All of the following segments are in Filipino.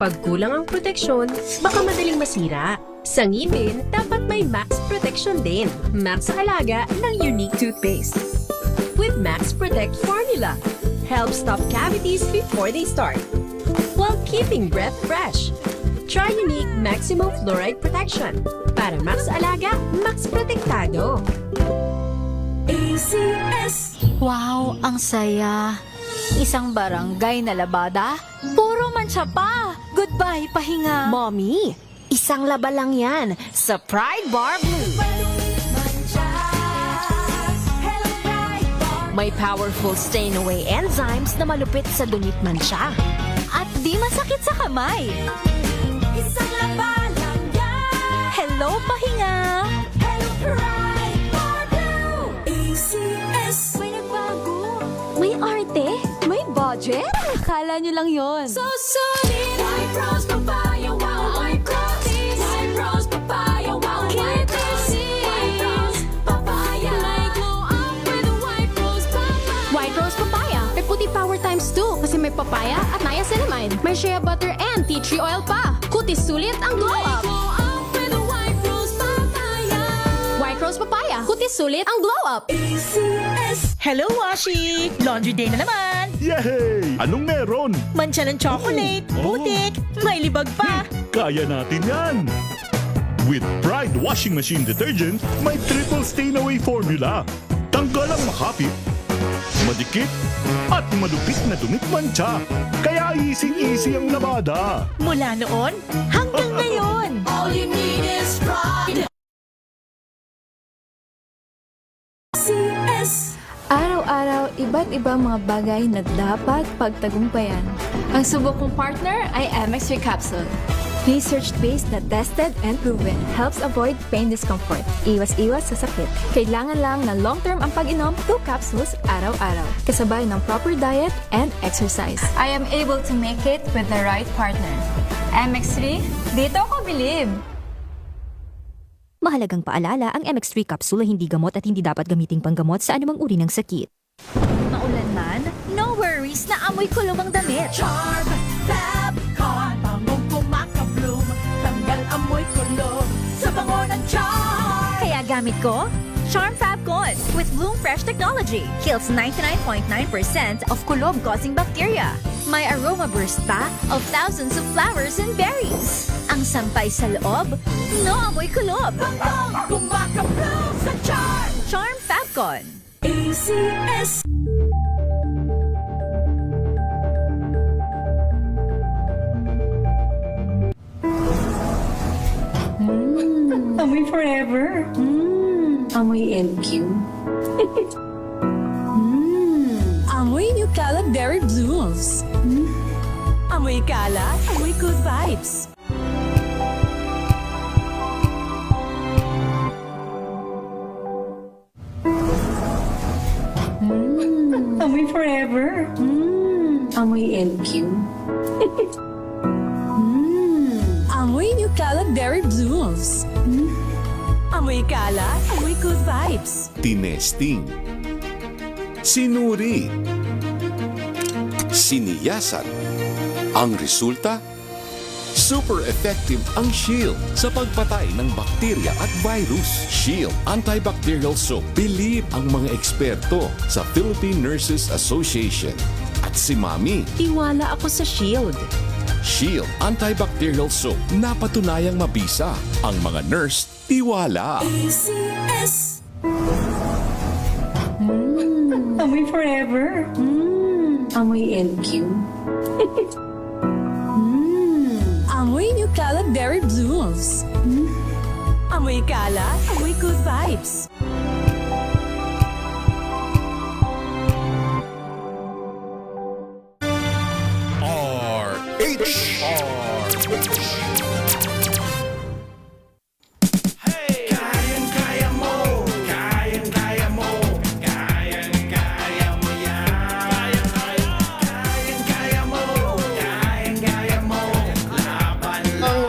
Pag kulang ang proteksyon, baka madaling masira. Sa ngipin, dapat may Max Protection din. Max sa alaga ng unique toothpaste. With Max Protect Formula, help stop cavities before they start, while keeping breath fresh. Try unique Maximum Fluoride Protection. Para Max alaga, Max Protektado. ACS. Wow, ang saya. Isang barangay na labada, puro mancha pa. Goodbye, pahinga. Mommy, isang laba lang yan sa Pride Bar Blue. May powerful stain-away enzymes na malupit sa dunit mancha. At di masakit sa kamay. Isang laba lang yan. Hello, pahinga. Hello, Pride Bar Blue. ACS. May nagbago. May arte? May budget? Akala nyo lang yon. So solid. White rose papaya, wow, white rose. White rose papaya, wow, white rose. White rose papaya. May glow up with a white rose papaya. White Rose Papaya. May puti power times 2 kasi may papaya at niacinamide. May shea butter and tea tree oil pa. Kutis sulit ang glow up. Glow up with a white rose papaya. White Rose Papaya. Kutis sulit ang glow up. ACS. Hello, Washi! Laundry day na naman! Yay! Anong meron? Mancha ng chocolate, putik, may libag pa! Kaya natin yan! With Pride Washing Machine Detergent, may triple stain-away formula. Tanggal ang makapit, madikit, at malupit na dumit mancha. Kaya easy-easy ang labada. Mula noon hanggang ngayon! All you need is pride. ACS. Araw-araw, iba't ibang mga bagay na dapat pagtagumpayan. Ang subok kong partner ay MX3 Capsule. Research-based na tested and proven. Helps avoid pain discomfort. Iwas-iwas sa sakit. Kailangan lang na long-term ang pag-inom 2 capsules araw-araw. Kasabay ng proper diet and exercise. I am able to make it with the right partner. MX3, dito ko believe! Mahalagang paalala, ang MX3 capsule ay hindi gamot at hindi dapat gamiting panggamot sa anumang uri ng sakit. Maulan man, no worries na amoy kulong ang damit. Charm, Fab, Con, bangong kumakabloom. Tanggal amoy kulog sa bango ng charm. Kaya gamit ko, Charm Fab Con with Bloom Fresh Technology. Kills 99.9% of kulog-causing bacteria. May aroma burst pa of thousands of flowers and berries. Ang sampay sa loob, no amoy kulob. Bangong kumakabloom sa charm. Charm Fab Con. ACS. Amoy forever! Amoy LQ. Amoy New Caleb Berry Blooms. Amoy kalat, amoy good vibes! Amoy forever! Amoy LQ. Amoy New Caleb Berry Blooms. Amoy kalat, amoy good vibes! Tinesting, sinuri, siniyasan. Ang resulta? Super effective ang Shield sa pagpatay ng bakterya at virus. Shield Antibacterial Soap. Believe ang mga eksperto sa Philippine Nurses Association. At si Mami, Tiwala ako sa Shield. Shield Antibacterial Soap. Napatunayang mabisa. Ang mga nurse, tiwala. ACS. Amoy forever! Amoy LQ. Amoy New Caleb Berry Blooms. Amoy kalat, amoy good vibes!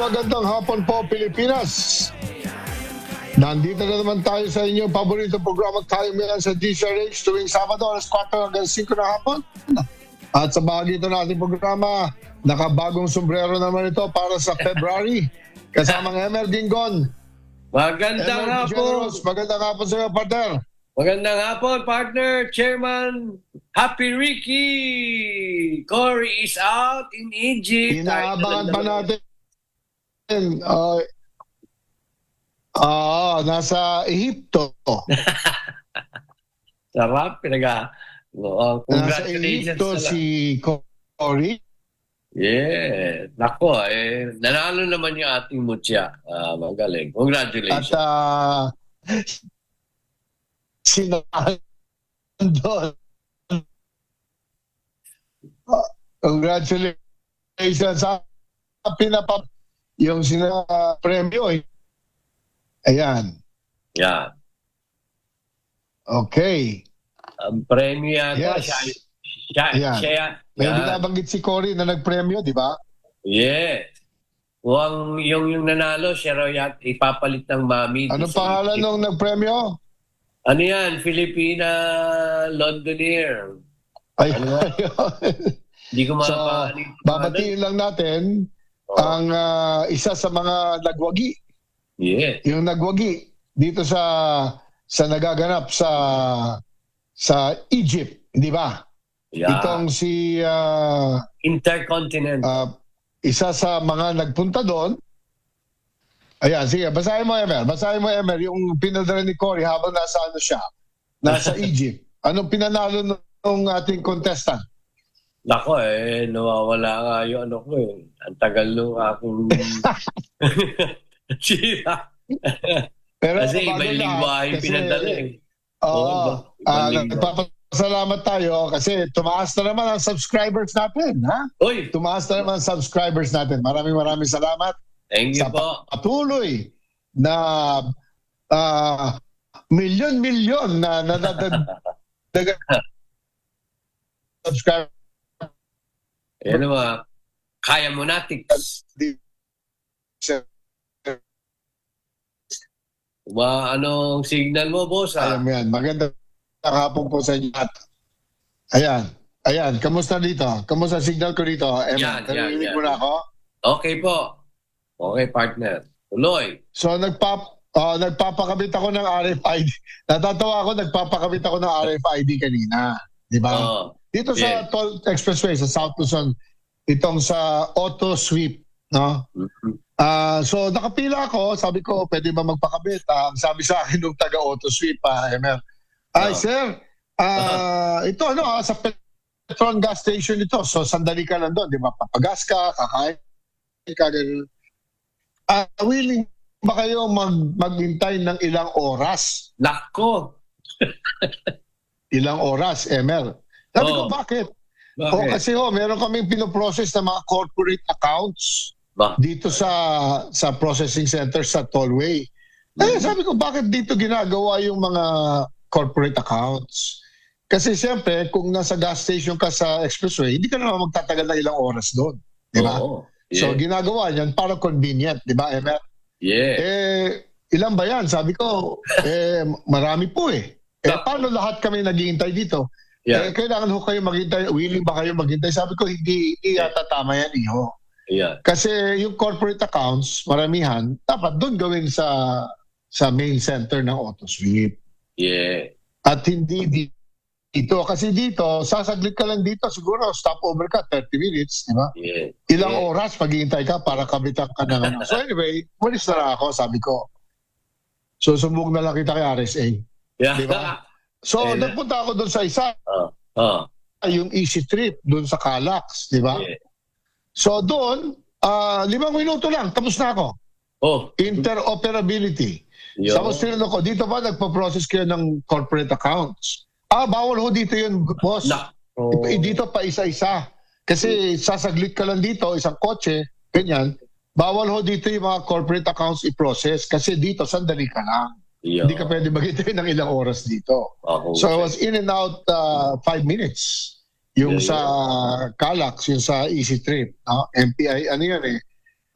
Magandang hapon po, Pilipinas. Nandito na naman tayo sa inyong paborito programa, Tayo Meron sa DZRH tuwing Sabado, alas 4 hanggang 5 na hapon. At sa bahagi ito ng ating programa, nakabagong sombrero naman ito para sa February. Kasamang Emer Gingon. Magandang Emer hapon. Generous, magandang hapon sa iyo, partner. Magandang hapon, partner, chairman. Happy Ricky. Cory is out in Egypt. Inaabangan pa natin. Nasa Ehipto. Sarap, Nasa congratulations Ehipto na lang. si Cory. Yeah. Nako, nanalo naman yung ating mutya. Magaling. At Congratulations. sinahan doon. Congratulations sa pinapap yung premyo. Ayan. Yan. Okay. Ang premyo yata, Yes. siya. May Yan. binabanggit si Cory na nagpremyo, di ba? Yeah. Kung yung nanalo, siya raw ipapalit ng mami. Anong pangalan nung nagpremyo? Ano yan? Filipina Londoner. Ay, Ano? Hindi ko so, babatiin lang natin ang isa sa mga nagwagi. Yeah. Yung nagwagi dito sa nagaganap sa Egypt, di ba? Yeah. Itong si Intercontinental. isa sa mga nagpunta doon. Ayan, sige, basahin mo, Emer, yung pinadala ni Cory habang nasa siya, nasa Egypt. Anong pinanalo ng ating contestant? Nako nawawala nga yung ano ko eh. Ang tagal nung akong sira. Pero Kasi bago may lahat, lingwahe kasi, pinadala eh. nagpapasalamat tayo kasi tumaas na naman ang subscribers natin, ha? Uy, Tumaas na naman ang subscribers natin. Maraming salamat thank you sa po. patuloy na milyon-milyon na nadadagan subscribers. Yan naman. Kaya mo natin. Anong signal mo, boss? Ayan, yan. Magandang hapon po sa inyo. Ayan. Kamusta dito? Kamusta signal ko dito? Yan. Narinig mo na ako? Okay po. Okay, partner. Tuloy. So, nagpapakabit ako ng RFID. Natatawa ako, nagpapakabit ako ng RFID kanina. Di ba? Dito sa Toll Expressway, sa South Luzon, itong sa Auto Sweep, no? So, nakapila ako. Sabi ko, pwede ba magpakabit? Ang sabi sa akin nung taga-Auto Sweep, Emer. Ay, sir, ito sa Petron gas station ito. So, sandali ka lang doon, di ba? Papagas ka, kakain ka, ganun. Willing ba kayo maghintay ng ilang oras? Nako. Ilang oras, Emer? Sabi ko, bakit? Bakit? Kasi meron kaming pinoprocess ng mga corporate accounts dito sa processing center sa tollway. Sabi ko, bakit dito ginagawa yung mga corporate accounts? Kasi siyempre, kung nasa gas station ka sa expressway, hindi ka naman magtatagal na ilang oras doon. Di ba? So, ginagawa niyan para convenient. Di ba, Emer? Yeah. Ilan ba yan? Sabi ko, marami po eh. Paano lahat kami naghihintay dito? Yeah. Kailangan ho kayo maghintay. Willing ba kayo maghintay? Sabi ko, hindi yata tama yan, iho. Yeah. Kasi yung corporate accounts, maramihan, dapat doon gawin sa main center ng AutoSweep. Yeah. At hindi dito. Kasi dito, sasaglit ka lang dito. Siguro, stopover ka, 30 minutes, di ba? Yeah. Ilang oras maghihintay ka para kabitan ka na. So anyway, walis na ako, sabi ko. So, sumbong na lang kita kay RSA. Yeah. Di ba? So, nagpunta ako doon sa isa. Yung Easy Trip doon sa Calax, di ba? Yeah. So, doon, 5 minuto lang, tapos na ako. Interoperability. Tapos tinanong ko, dito ba nagpa-process kayo ng corporate accounts? Bawal ho dito yun, boss. Dito pa isa-isa. Kasi sasaglit ka lang dito, isang kotse, ganyan. Bawal ho dito yung mga corporate accounts i-process kasi dito, sandali ka lang. Hindi ka pwede maghintay ng ilang oras dito. So I was in and out 5 minutes. Yung sa Calax, yung sa Easy Trip. MPI, ano yun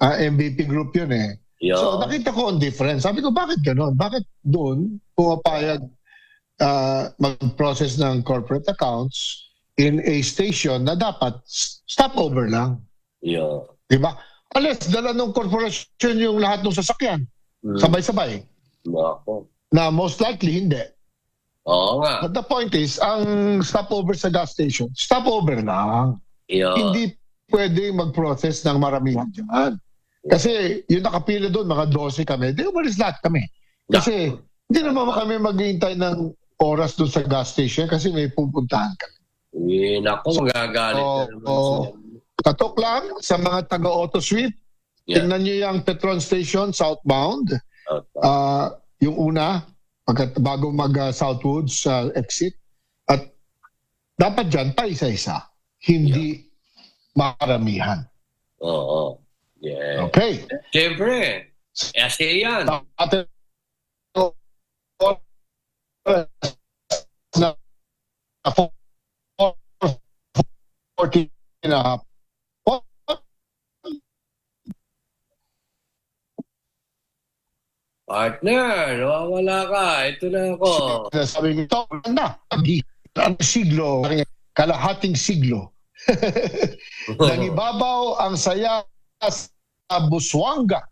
MVP group yun eh. So nakita ko ang difference. Sabi ko, bakit ganon? Bakit doon pumapayag mag-process ng corporate accounts? in a station na dapat stopover lang. Yeah. Diba? Unless dala ng korporasyon yung lahat ng sasakyan. Sabay-sabay. Nako. Na most likely hindi. Oo nga. But the point is, ang stopover sa gas station, stopover lang. Yeah. Hindi pwede mag-process ng maramihan dyan. Kasi yung nakapila doon, mga 12 kami, di umalis lahat kami. Kasi hindi naman kami maghihintay ng oras doon sa gas station kasi may pupuntahan kami. Nako, magagalit na naman sila. Katok lang sa mga taga-auto suite, tingnan nyo yung Petron Station southbound. Yung una, bago mag-Southwoods exit. At dapat dyan, paisa-isa. Hindi maramihan. Oo. Yeah. Okay. Siyempre, ASEAN. Ate, na 14 and a half. Partner, nawawala ka. Ito na ako. Sabi ko, na, ang siglo, kalahating siglo. Nangibabaw ang saya sa Busuanga.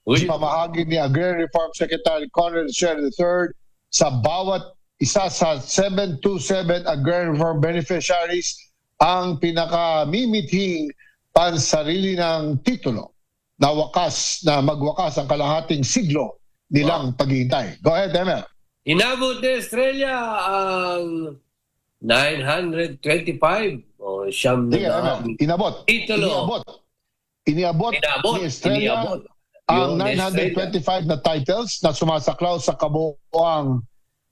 Pamahagi ni Agrarian Reform Secretary Conrad Sher III sa bawat isa sa 727 Agrarian Reform beneficiaries ang pinakamimithing pansarili ng titulo na magwakas ang kalahating siglo nilang paghihintay. Go ahead, Emer. Inabot ni Australia ang 925 o siyam na Inabot. titulo. Iniabot ni Australia ang 925 na titles na sumasaklaw sa kabuoang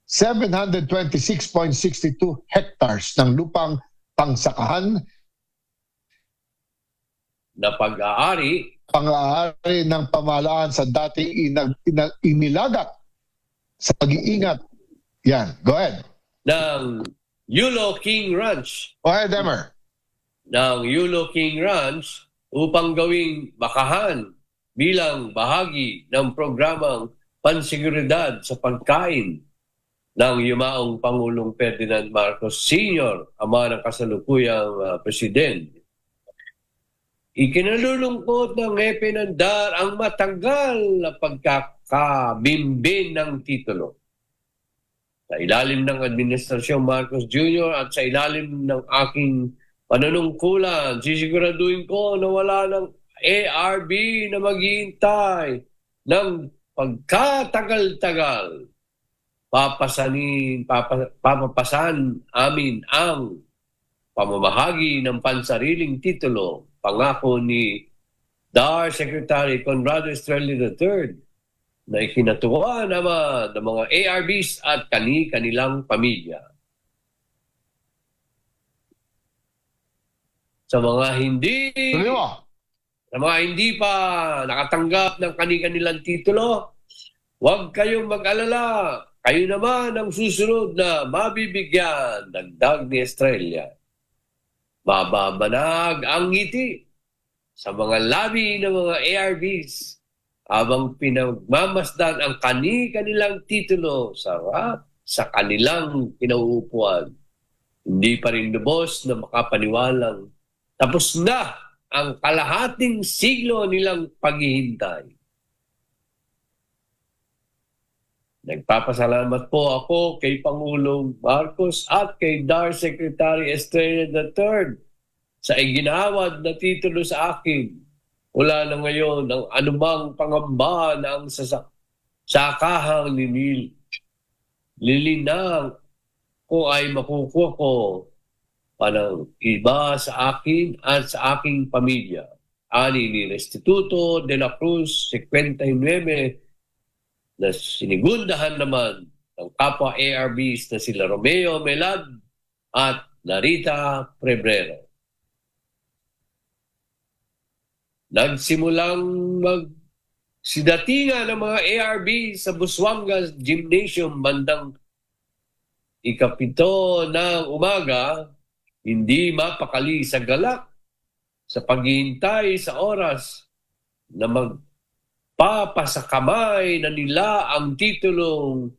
726.62 hectares ng lupang pangsakahan na pag-aari ng pamahalaan sa dating inilagat sa pag-iingat. Yan, go ahead. ng Yulo King Ranch. Go ahead, Emer. Ng Yulo King Ranch upang gawing bakahan bilang bahagi ng programang pansiguridad sa pagkain ng yumaong Pangulong Ferdinand Marcos Sr., ama ng kasalukuyang presidente. Ikinalulungkot ng hepe ng DAR ang matanggal na pagkakabimbin ng titulo. Sa ilalim ng Administrasyong Marcos Jr. at sa ilalim ng aking panunungkulan, sisiguraduhin ko na wala ng ARB na maghihintay ng pagkatagal-tagal. Papapasan amin ang pamamahagi ng pansariling titulo, pangako ni DAR Secretary Conrado Estrella III na ikinatuwa naman ng mga ARBs at kanilang pamilya. Sa mga hindi pa nakatanggap ng kanilang titulo, huwag kayong mag-alala. Kayo naman ang susunod na mabibigyan, dagdag ni Estrella. Mababanag ang ngiti sa mga labi ng mga ARBs habang pinagmamasdan ang kanilang titulo sa kanilang pinauupuan. Hindi pa rin lubos na makapaniwalang tapos na ang kalahating siglo nilang paghihintay. Nagpapasalamat po ako kay Pangulong Marcos at kay DAR Secretary Estrella III sa iginawad na titulo sa akin. Wala na ngayon ang anumang pangamba na ang sakahang lilinang ko ay makukuha ko panang iba sa akin at sa aking pamilya. Ani ni Restituto de la Cruz, 59, na sinigundahan naman ng kapwa ARBs na sila Romeo Melad at Narita Prebrero. Nagsimulang magsidatingan ng mga ARB sa Busuanga Gymnasium bandang 7 ng umaga, hindi mapakali sa galak sa paghihintay sa oras na magpapasakamay na nila ang titulong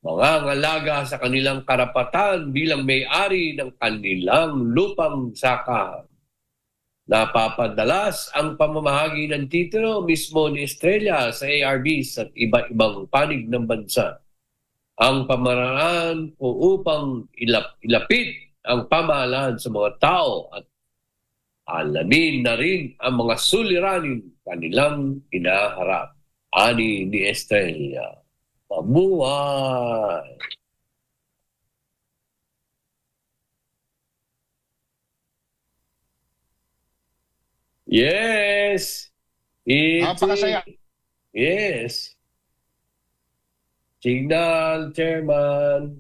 mangangalaga sa kanilang karapatan bilang may-ari ng kanilang lupang sakahan. Napapadalas ang pamamahagi ng titulo mismo ni Estrella sa ARBs at iba-ibang panig ng bansa. Ang pamaraan upang ilapit ang pamahalaan sa mga tao at alamin na rin ang mga suliranin kanilang hinaharap. Ani ni Estrella. Mabuhay! Yes! Napakasaya. Yes! Signal, Chairman.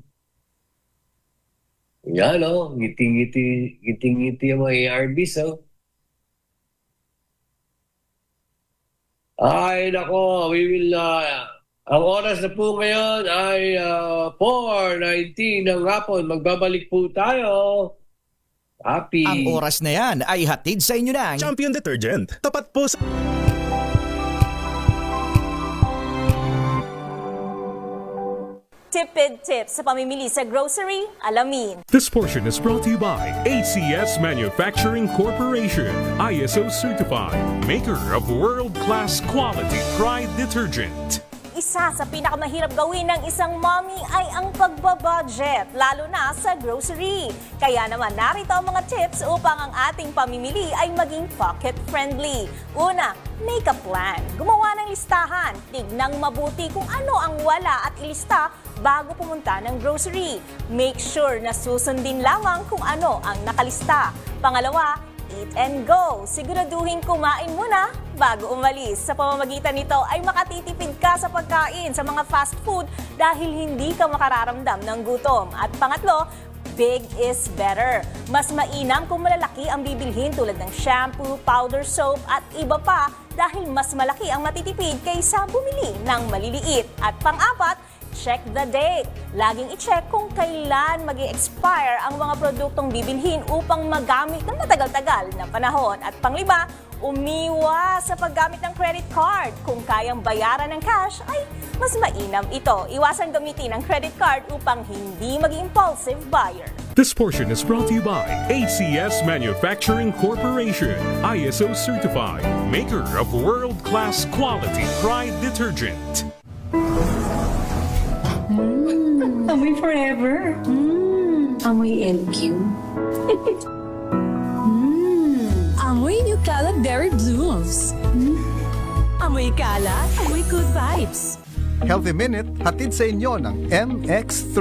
Yan o, ngiting-ngiti ang mga ARBs o. Ay, nako, we will, ang oras na po ngayon ay 4:19 ng hapon. Magbabalik po tayo. Happy. Ang oras na yan ay hatid sa inyo ng Champion Detergent. Tapat po sa... Tipid tips sa pamimili sa grocery, alamin. This portion is brought to you by ACS Manufacturing Corporation, ISO certified, maker of world-class quality Pride detergent. Isa sa pinakamahirap gawin ng isang mommy ay ang pagbabudget, lalo na sa grocery. Kaya naman narito ang mga tips upang ang ating pamimili ay maging pocket-friendly. Una, make a plan. Gumawa ng listahan. Tignang mabuti kung ano ang wala at ilista bago pumunta ng grocery. Make sure na susundin lamang kung ano ang nakalista. Pangalawa, eat and go. Siguraduhin kumain muna bago umalis. Sa pamamagitan nito ay makatitipid ka sa pagkain sa mga fast food dahil hindi ka makararamdam ng gutom. At pangatlo, big is better. Mas mainam kung malalaki ang bibilhin tulad ng shampoo, powder soap at iba pa dahil mas malaki ang matitipid kaysa bumili ng maliliit. At pang-apat, check the date. Laging i-check kung kailan mag-i-expire ang mga produktong bibilhin upang magamit ng matagal-tagal na panahon. At panglima, umiwas sa paggamit ng credit card. Kung kayang bayaran ng cash, ay mas mainam ito. Iwasan gamitin ang credit card upang hindi maging impulsive buyer. This portion is brought to you by ACS Manufacturing Corporation, ISO certified, maker of world-class quality Pride detergent. Amoy forever. Amoy LQ. Amoy New Calab Berry Blooms. Amoy kalat, amoy good vibes. Healthy Minute, hatid sa inyo ng MX3.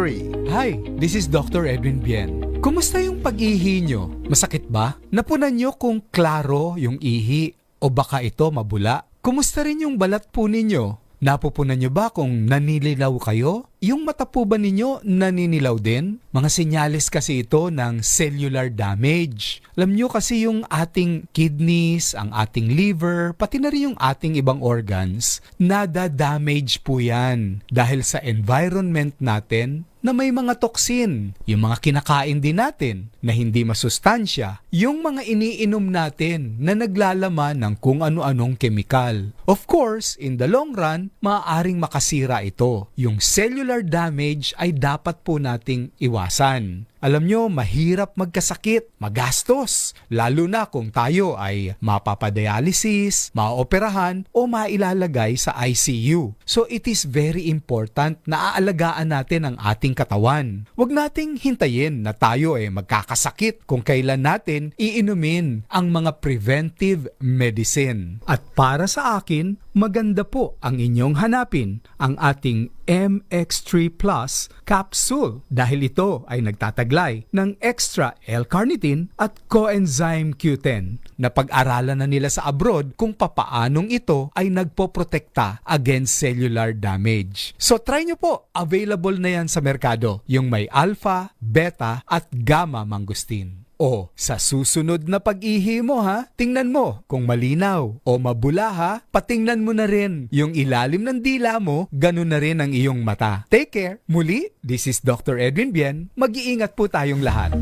Hi, this is Dr. Edwin Bien. Kumusta yung pag-ihi nyo? Masakit ba? Napunan nyo kung klaro yung ihi o baka ito mabula? Kumusta rin yung balat po ninyo? Napupunan nyo ba kung naninilaw kayo? Yung mata po ba ninyo naninilaw din? Mga senyales kasi ito ng cellular damage. Alam nyo kasi yung ating kidneys, ang ating liver, pati na rin yung ating ibang organs, nada-damage po yan dahil sa environment natin na may mga toxin, yung mga kinakain din natin na hindi masustansya, yung mga iniinom natin na naglalaman ng kung ano-anong kemikal. Of course, in the long run, maaaring makasira ito. Yung cellular damage ay dapat po nating iwasan. Alam nyo, mahirap magkasakit, magastos, lalo na kung tayo ay mapapadialysis, maoperahan o mailalagay sa ICU. So it is very important na aalagaan natin ang ating katawan. Huwag nating hintayin na tayo ay magkakasakit kung kailan natin iinumin ang mga preventive medicine. At para sa akin, maganda po ang inyong hanapin ang ating MX3 Plus capsule dahil ito ay nagtataglay ng extra L-carnitine at coenzyme Q10 na pag-aralan na nila sa abroad kung papaanong ito ay nagpoprotekta against cellular damage. So try nyo po, available na yan sa merkado, yung may alpha, beta at gamma mangosteen. O, sa susunod na pag-ihi mo ha, tingnan mo kung malinaw o mabula ha, patingnan mo na rin yung ilalim ng dila mo, ganun na rin ang iyong mata. Take care. Muli, this is Dr. Edwin Bien. Mag-iingat po tayong lahat.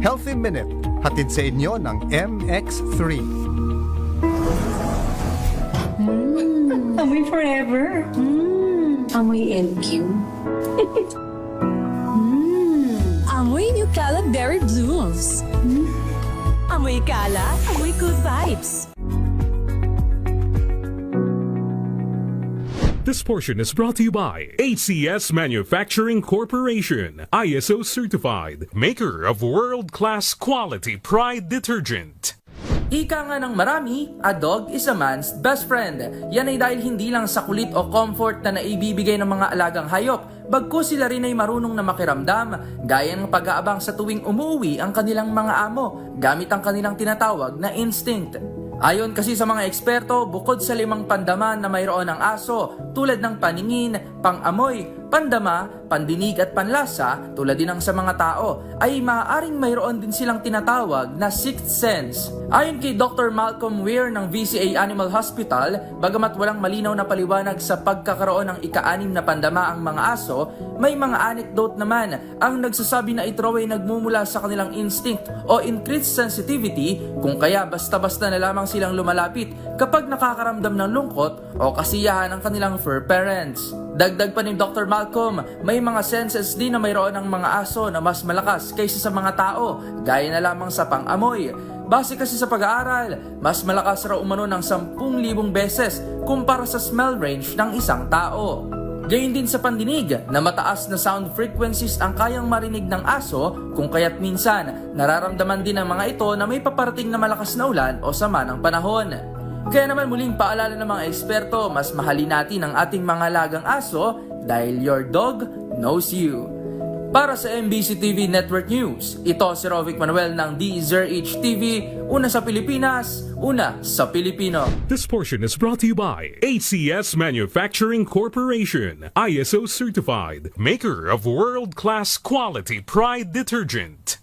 Healthy Minute, hatid sa inyo ng MX3. Amoy forever. Amoy LQ. Amoy New Cala Berry Blooms. Amoy Cala, amoy good vibes. This portion is brought to you by ACS Manufacturing Corporation, ISO certified, maker of world-class quality Pride detergent. Ika nga ng marami, a dog is a man's best friend. Yan ay dahil hindi lang sa kulit o comfort na naibibigay ng mga alagang hayop, bagkus sila rin ay marunong na makiramdam, gaya ng pag-aabang sa tuwing umuwi ang kanilang mga amo, gamit ang kanilang tinatawag na instinct. Ayon kasi sa mga eksperto, bukod sa 5 pandaman na mayroon ng aso, tulad ng paningin, pangamoy, pandama, pandinig at panlasa, tulad din ng sa mga tao, ay maaaring mayroon din silang tinatawag na sixth sense. Ayon kay Dr. Malcolm Weir ng VCA Animal Hospital, bagamat walang malinaw na paliwanag sa pagkakaroon ng ika-6 na pandama ang mga aso, may mga anecdote naman ang nagsasabi na ito ay nagmumula sa kanilang instinct o increased sensitivity, kung kaya basta-basta na lamang silang lumalapit kapag nakakaramdam ng lungkot o kasiyahan ng kanilang fur parents. Dagdag pa ni Dr. Malcolm, may mga senses din na mayroon ng mga aso na mas malakas kaysa sa mga tao, gaya na lamang sa pang-amoy. Base kasi sa pag-aaral, mas malakas raw umano ng 10,000 beses kumpara sa smell range ng isang tao. Gayun din sa pandinig na mataas na sound frequencies ang kayang marinig ng aso, kung kaya't minsan nararamdaman din ng mga ito na may paparating na malakas na ulan o sama ng panahon. Kaya naman muling paalala ng mga eksperto, mas mahalin natin ang ating mga alagang aso dahil your dog knows you. Para sa MBC TV Network News, ito si Rovic Manuel ng DZRH TV, una sa Pilipinas, una sa Pilipino. This portion is brought to you by ACS Manufacturing Corporation, ISO certified, maker of world-class quality Pride detergent.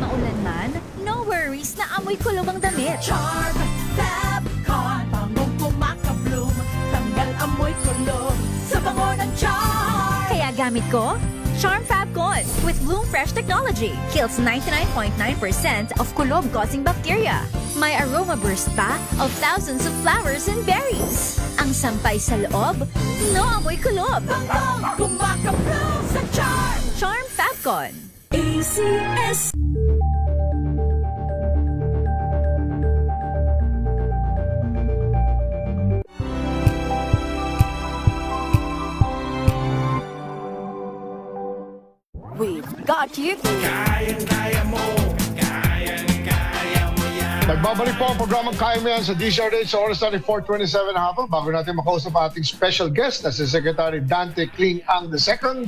Maulan man, no worries na amoy kulong ang damit. Charm Fabcon, bangong kumakabloom, tanggal amoy kulong sa bango ng charm. Kaya gamit ko, Charm Fabcon with Bloom Fresh Technology. Kills 99.9% of kulob-causing bacteria. May aroma burst pa of thousands of flowers and berries. Ang sampay sa loob, no amoy kulob. Bangong kumakabloom sa charm. Charm Fabcon. ACS. We've got you. Nagbabalik po ang programang Kaya Mo Yan sa DZRH sa oras natin 4:27 hapon. Bago natin makausap ang ating special guest na si Secretary Dante Kling Ang II.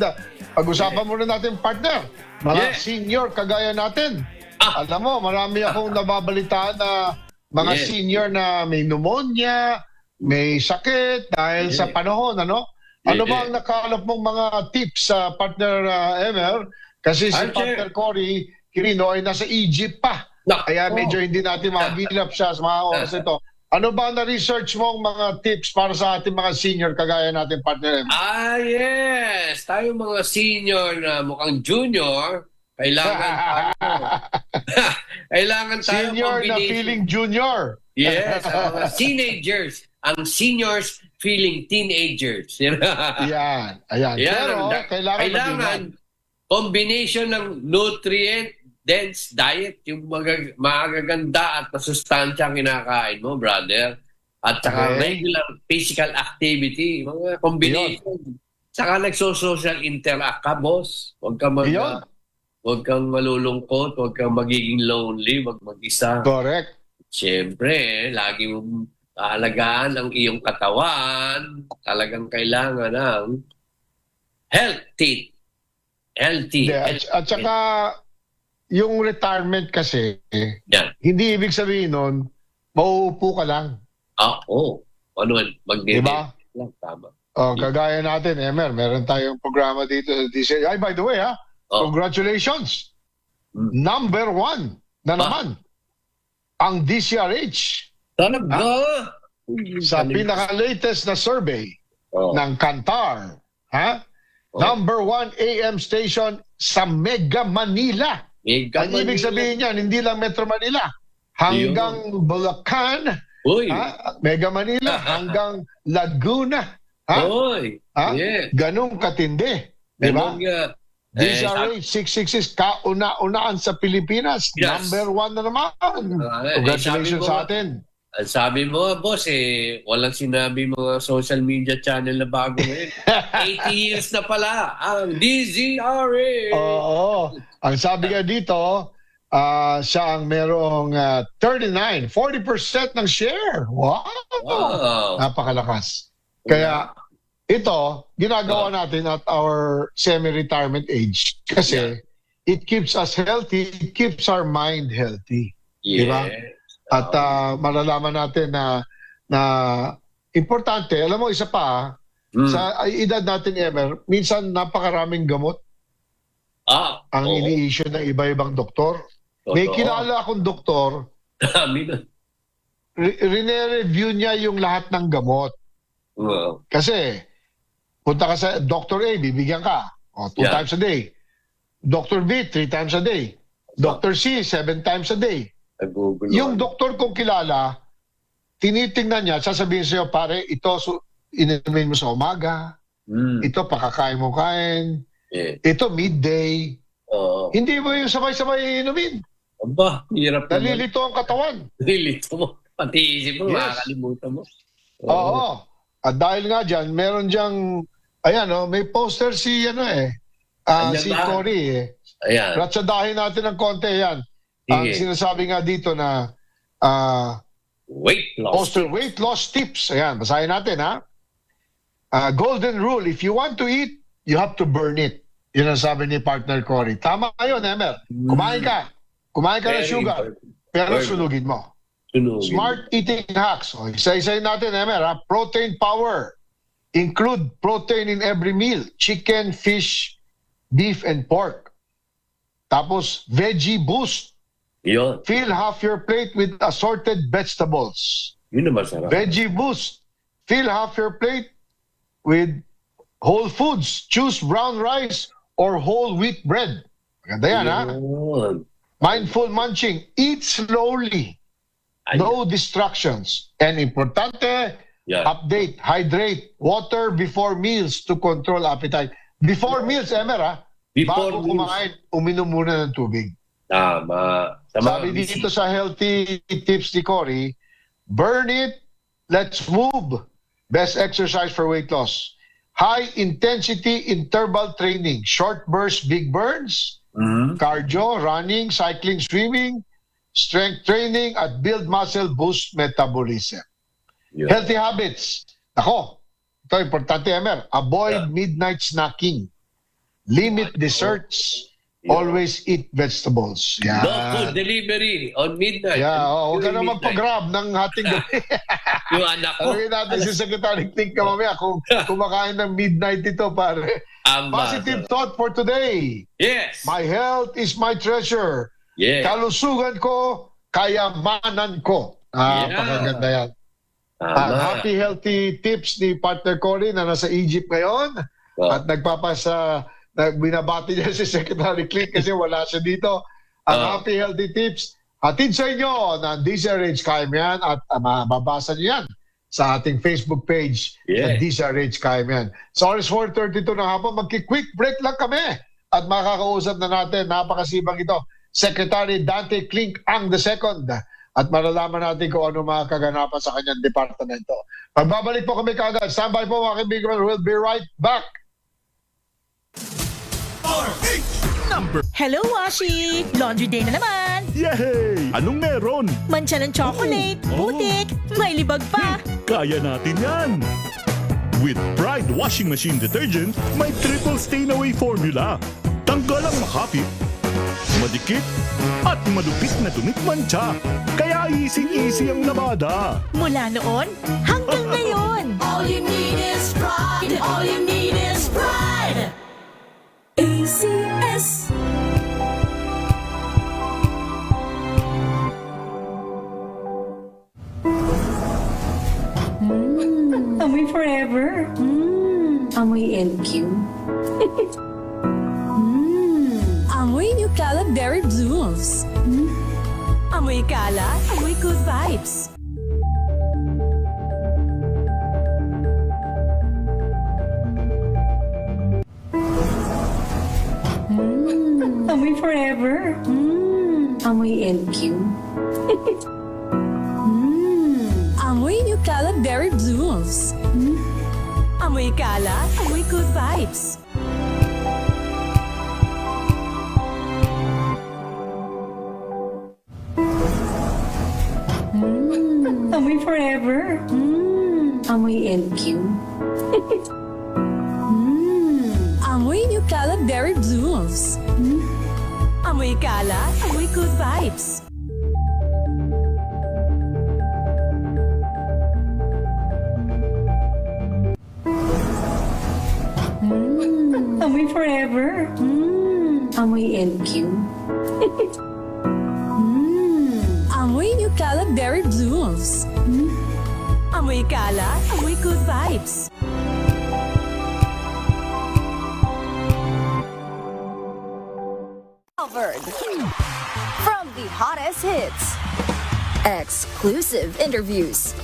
Pag-usapan muna natin, partner, mga senior kagaya natin. Alam mo, marami akong nababalitaan na mga senior na may pneumonia, may sakit dahil sa panahon, ano? Ano ba ang nakalap mong mga tips sa partner Emer? Kasi si partner Cory Quirino ay nasa Egypt pa. Kaya medyo hindi natin magilap siya sa mga oras ito. Ano ba na-research mong mga tips para sa ating mga senior kagaya natin, partner Emer? Yes! Tayo mga senior na mukhang junior, kailangan tayo. Kailangan tayo senior na feeling junior. Yes, ang mga teenagers. Ang seniors feeling teenagers. Ayan. Pero kailangan combination ng nutrient-dense diet, yung magaganda at masustansya ang kinakain mo, brother. At saka regular physical activity, mga combination. Saka nagso-social interact ka, boss. Huwag kang malulungkot, huwag kang magiging lonely, huwag mag-isa. Correct. Siyempre, lagi mong alagaan ang iyong katawan. Talagang kailangan ng healthy. At saka, yung retirement kasi, hindi ibig sabihin nun, mauupo ka lang. Ano, diba? Lang, tama. Kagaya natin, Emer, meron tayong programa dito sa DCRH. Ay, by the way, congratulations! Number 1 na naman ang DCRH. Talaga? Sa pinaka-latest na survey ng Kantar, Number 1 AM station sa Mega Manila. Mega Ang ibig sabihin niyan, hindi lang Metro Manila, hanggang Bulacan, Uy. Mega Manila, hanggang Laguna. Oy. Yeah. Ganun katindi. Di ba? Ganun nga. DZRH 666, kauna-unaan sa Pilipinas. Yes. Number 1 na naman. Congratulations sa atin. Ang sabi mo, boss, walang sinabi mga social media channel na bago ngayon. 80 years na pala ang DZRH. Oo. Ang sabi nga dito, siya ang merong 40% ng share. Wow! Napakalakas. Kaya ito, ginagawa natin at our semi-retirement age kasi it keeps us healthy, it keeps our mind healthy. Yeah. Diba? At malalaman natin na importante, alam mo, isa pa, sa edad natin, Emer, minsan napakaraming gamot ang ini-issue ng iba-ibang doktor. May kilala akong doktor, rine-review niya yung lahat ng gamot. Kasi, punta ka sa Dr. A, bibigyan ka. 2 times a day. Dr. B, 3 times a day. Dr. C, 7 times a day. Yung doktor kong kilala, tinitingnan niya, sasabihin sa'yo, pare, ito inumin mo sa umaga, ito pakakain mo kain, ito midday. Hindi mo yung sabay-sabay inumin. Aba, hirap naman. Nalilito ang katawan. Nalilito mo. Pati isip mo, makakalimutan mo. Oo. At dahil nga dyan, meron dyang, may poster si, si Cory. Ayan. Ratsadahin natin ng konti, yan. Ang sinasabi nga dito na weight loss poster weight loss tips. Ayan, basahin natin, ha? Golden rule, if you want to eat, you have to burn it. Yun ang sabi ni partner Cory. Tama yun, Emer. Kumain ka. Kumain ka ng sugar. Pero sunugin mo. Smart eating hacks. O, isa-isayin natin, Emer, ha? Protein power. Include protein in every meal. Chicken, fish, beef, and pork. Tapos, veggie boost. Yun. Fill half your plate with assorted vegetables. Yun na masarap. Veggie boost. Fill half your plate with whole foods. Choose brown rice or whole wheat bread. Maganda yan, ha? Mindful munching. Eat slowly. No distractions. And importante, update, hydrate, water before meals to control appetite. Before meals, Emer, ha? Bago kumain, uminom muna ng tubig. Tama. Sabi dito sa healthy tips ni Cory, burn it, let's move. Best exercise for weight loss. High intensity interval training, short bursts, big burns, cardio, running, cycling, swimming, strength training, at build muscle, boost metabolism. Healthy habits. Ako, ito importante, Emer. Avoid midnight snacking. Limit desserts. Always eat vegetables. Yan. No food delivery on midnight. Huwag ka na magpa-grab ng hating gabi. Yung anak ko. Sabi natin si Secretary Click ka mamaya kung kumakain ng midnight ito, pare. Positive thought for today. Yes. My health is my treasure. Yes. Kalusugan ko, kayamanan ko. Pakaganda yan. Happy healthy tips ni partner Cory na nasa Egypt ngayon. At binabati niya si Secretary Click kasi wala siya dito. Ang happy healthy tips, hatid sa inyo ng DZRH Kaimian at mababasa niyo yan sa ating Facebook page sa DZRH Kaimian. So, oras 4:32 ng hapon, magki-quick break lang kami at makakausap na natin, napakasibang ito, Secretary Dante Klink ang II. At malalaman natin kung ano mga kaganapan sa kanyang departamento. Pagbabalik po kami kaagad. Standby po mga kaibigan. We'll be right back. Hello, Washi! Laundry day na naman! Yay! Anong meron? Mancha ng chocolate, putik, may libag pa! Kaya natin yan! With Pride Washing Machine Detergent, may triple stain-away formula. Tanggal ang makapit, madikit, at madupit na dumit-mancha. Kaya easy-easy ang labada. Mula noon hanggang ngayon! All you need is pride. All you need is pride. ACS. Amoy forever. Amoy LQ. Amoy Amoy Nutella Berry Blooms. Amoy kala, amoy good vibes. Amoy forever. Amoy LQ. Amoy Nutella Berry Blooms. Amoy kala, amoy good vibes. Amoy forever. Amoy LQ. Amoy Nutella Berry Blooms. Amoy kala, amoy good vibes. Amoy forever. Amoy LQ. Amoy Nutella Berry Blooms. Amoy kala, amoy good vibes. Covered. From the hottest hits, exclusive interviews,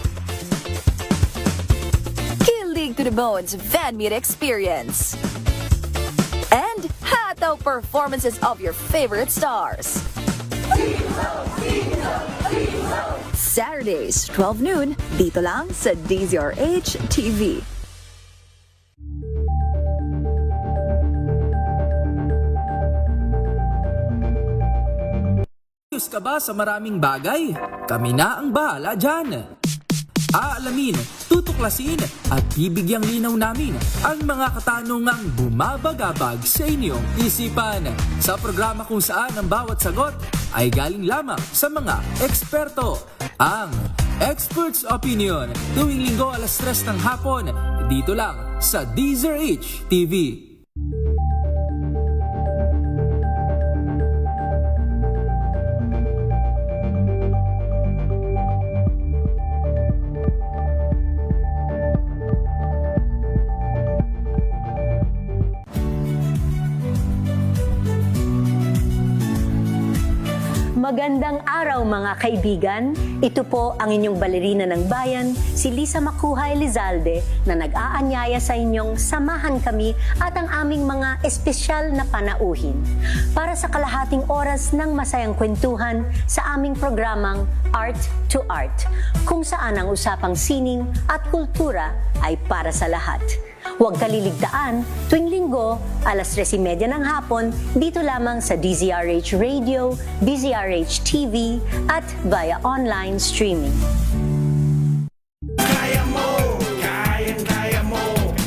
kilig to the bones fan meet experience, and hataw performances of your favorite stars. Saturdays, 12 noon, dito lang sa DZRH TV. Curious ka ba sa maraming bagay? Kami na ang bahala dyan. Aalamin, tutuklasin at bibigyang linaw namin ang mga katanungang bumabagabag sa inyong isipan. Sa programa kung saan ang bawat sagot ay galing lamang sa mga eksperto. Ang Expert's Opinion, tuwing linggo 3:00 ng hapon, dito lang sa DZRH TV. Magandang araw mga kaibigan. Ito po ang inyong balerina ng bayan, si Lisa Makuha Elizalde, na nag-aanyaya sa inyong samahan kami at ang aming mga espesyal na panauhin para sa kalahating oras ng masayang kwentuhan sa aming programang Art to Art, kung saan ang usapang sining at kultura ay para sa lahat. Huwag kaliligtaan, tuwing linggo, 3:30 ng hapon, dito lamang sa DZRH Radio, DZRH TV, at via online streaming. Kaya mo, kaya mo,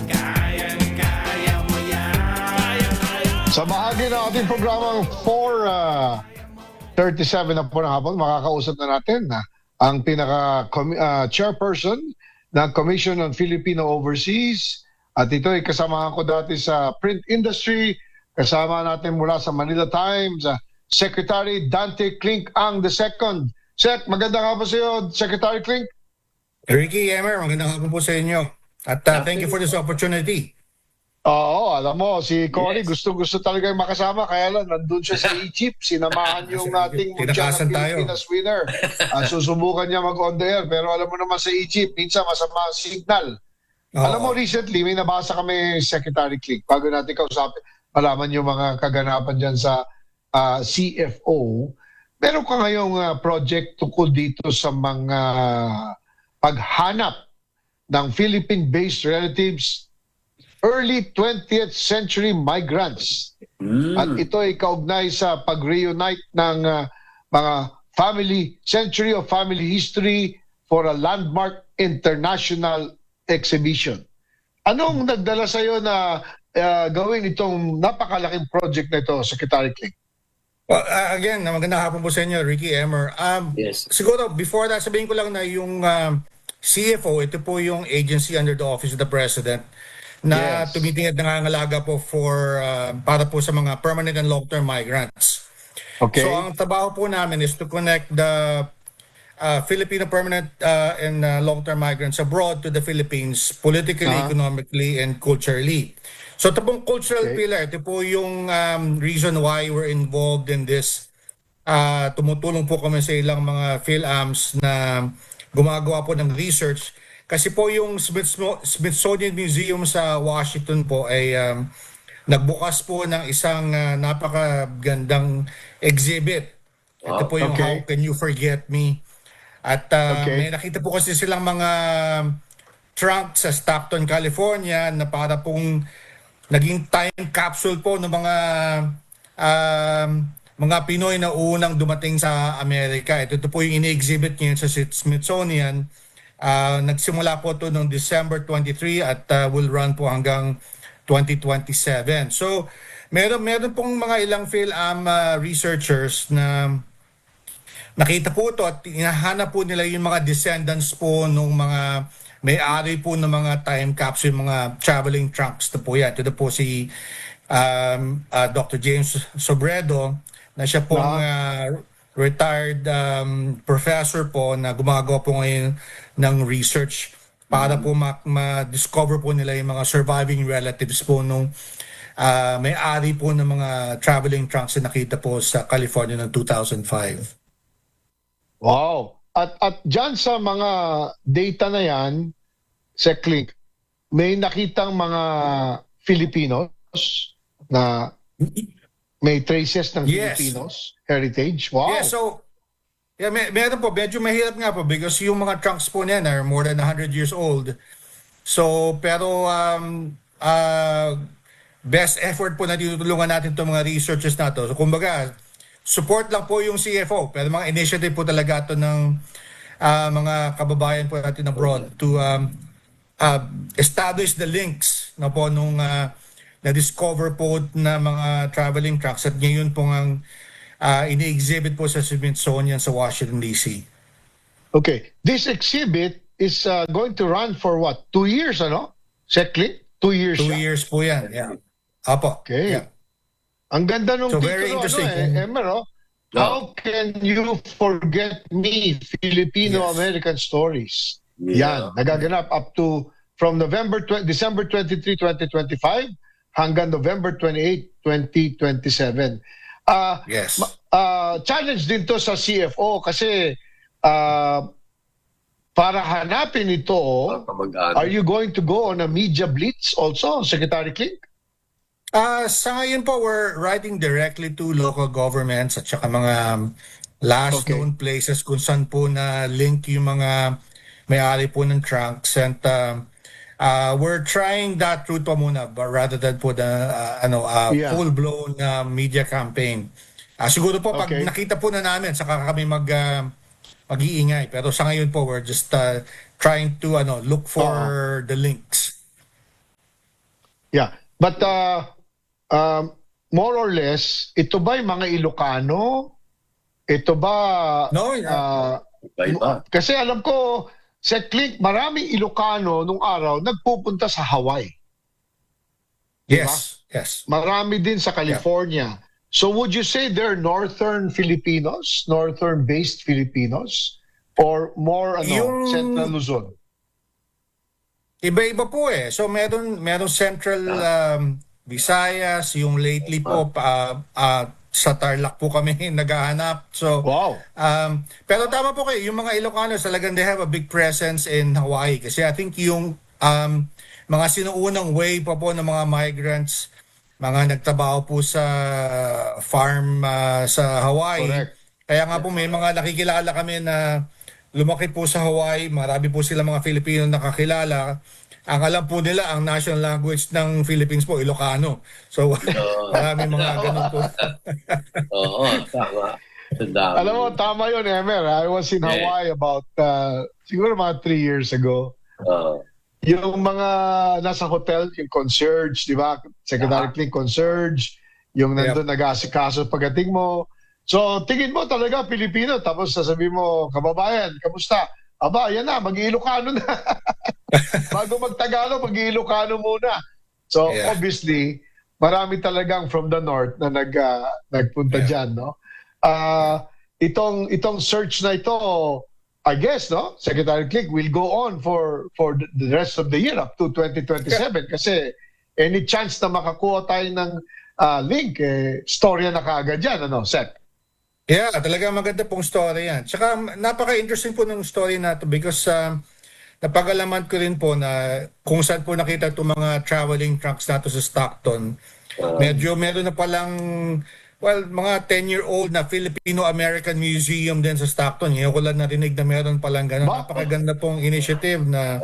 kaya mo yan. Sa bahagi ng ating programang 4:37 na po ng hapon, makakausap na natin ang pinaka-chairperson ng Commission on Filipino Overseas. At ito ay kasamahan ko dati sa print industry. Kasama natin mula sa Manila Times, Secretary Dante Clink ang II. Sec, magandang hapon sa iyo, Secretary Clink. Ricky Emer, magandang hapon po sa inyo. At thank you for this opportunity. Oo, alam mo, si Cory gusto talaga yung makasama. Kaya lang, nandun siya sa Egypt. Sinamahan yung ating Mundial ng Pilipinas winner. Susubukan niya mag-on the air. Pero alam mo naman sa Egypt, minsan masama ang signal. Alam mo, recently, may nabasa kami Secretary Clink. Bago natin kausapin, malaman yung mga kaganapan dyan sa CFO. Meron ka ngayong project tungkol dito sa mga paghanap ng Philippine-based relatives, early 20th century migrants. At ito ay kaugnay sa pag-reunite ng mga Century of Family History for a landmark international exhibition. Anong nagdala sa iyo na gawin itong napakalaking project na ito, Secretary Clink? Well, again, magandang hapon po sa inyo, Ricky Emer. Siguro, before that, sabihin ko lang na yung CFO, ito po yung agency under the Office of the President na tumitingin at nangangalaga po para po sa mga permanent and long-term migrants. Okay. So, ang trabaho po namin is to connect the Filipino permanent and long-term migrants abroad to the Philippines politically, economically, and culturally. So ito pong cultural pillar, ito po yung reason why we're involved in this. Tumutulong po kami sa ilang mga PhilAms na gumagawa po ng research. Kasi po yung Smithsonian Museum sa Washington po ay nagbukas po ng isang napakagandang exhibit. Ito po yung How Can You Forget Me? At may nakita po kasi silang mga trunk sa Stockton, California na para pong naging time capsule po ng mga Pinoy na unang dumating sa Amerika. Ito po yung ini-exhibit ngayon sa Smithsonian. Nagsimula po ito noong December 23 at will run po hanggang 2027. So, meron pong mga ilang PhilAm researchers na nakita po ito at hinahanap po nila yung mga descendants po nung mga may-ari po ng mga time capsule, mga traveling trunks. Ito po yan. Ito po si Dr. James Sobredo na siya pong retired professor po na gumagawa po ngayon ng research para po ma-discover po nila yung mga surviving relatives po nung may-ari po ng mga traveling trunks na nakita po sa California noong 2005. Wow! At dyan sa mga data na yan, sa Click, may nakitang mga Filipinos na may traces ng Filipinos heritage. Wow! Yeah, so, meron po. Medyo mahirap nga po because yung mga trunks po niyan are more than 100 years old. So, pero best effort po na tinutulungan natin itong mga researchers na to. So, kumbaga, support lang po yung CFO, pero mga initiative po talaga ito ng mga kababayan po natin abroad to establish the links na po nung na-discover po na mga traveling trunks at ngayon po ang ini-exhibit po sa Smithsonian sa Washington, D.C. Okay. This exhibit is going to run for what? 2 years, ano? Exactly? 2 years. 2 years po yan, yeah. Apo. Okay. Yeah. Ang ganda nung So, titulo, very interesting. Emer, How Can You Forget Me? Filipino-American Stories. Yan, nagaganap up to from December 23, 2025 hanggang November 28, 2027. Yes. Challenge din to sa CFO kasi para hanapin ito, are you going to go on a media blitz also, Secretary King? Sa ngayon po, we're writing directly to local governments at saka mga last known places kung saan po na link yung mga may-ari po ng trunks. And we're trying that route po muna rather than po the full-blown media campaign. Siguro po pag nakita po na namin, saka kami mag-iingay. Pero sa ngayon po, we're just trying to look for the links. Yeah. But more or less, ito ba yung mga Ilocano? Ito ba... No, kasi alam ko, sa Click, maraming Ilocano nung araw nagpupunta sa Hawaii. Yes, yes. Marami din sa California. Yeah. So would you say they're northern Filipinos? Northern-based Filipinos? Or more Central Luzon? Iba-iba po eh. So meron Central Visayas, yung lately po sa Tarlac po kami naghahanap. So pero tama po kayo, yung mga Ilocanos talagang they have a big presence in Hawaii kasi I think yung mga sinuunang wave pa po ng mga migrants, mga nagtrabaho po sa farm sa Hawaii. Correct. Kaya nga po may mga nakikilala kami na lumaki po sa Hawaii, marami po sila mga Filipino nakakilala. Ang alam po nila, ang national language ng Philippines po, Ilocano. So, marami mga ganun po. Oo, tama. Alam mo, tama yun, Emer. I was in Hawaii about, siguro mga 3 years ago. Yung mga nasa hotel, yung concierge, di ba? Secretary Click, concierge. Yung nandun nag-aasikaso pagdating mo. So, tingin mo talaga Pilipino. Tapos sasabihin mo, kababayan, kamusta? Aba, yan na, mag-Ilocano na. Bago mag-Tagalog, mag-Ilocano muna. So, obviously, marami talagang from the north na nagpunta dyan, no? Itong search na ito, I guess, no? Secretary Click will go on for the rest of the year up to 2027 kasi any chance na makakuha tayo ng link, storya na kaagad yan, ano, Seth? Yeah, talaga maganda pong story yan. Tsaka napaka-interesting po ng story na to because napag-alaman ko rin po na kung saan po nakita itong mga traveling trunks na to sa Stockton. Medyo meron na palang, well, mga 10-year-old na Filipino-American Museum din sa Stockton. Ngayon ko lang narinig na meron palang gano'n. Napakaganda pong initiative na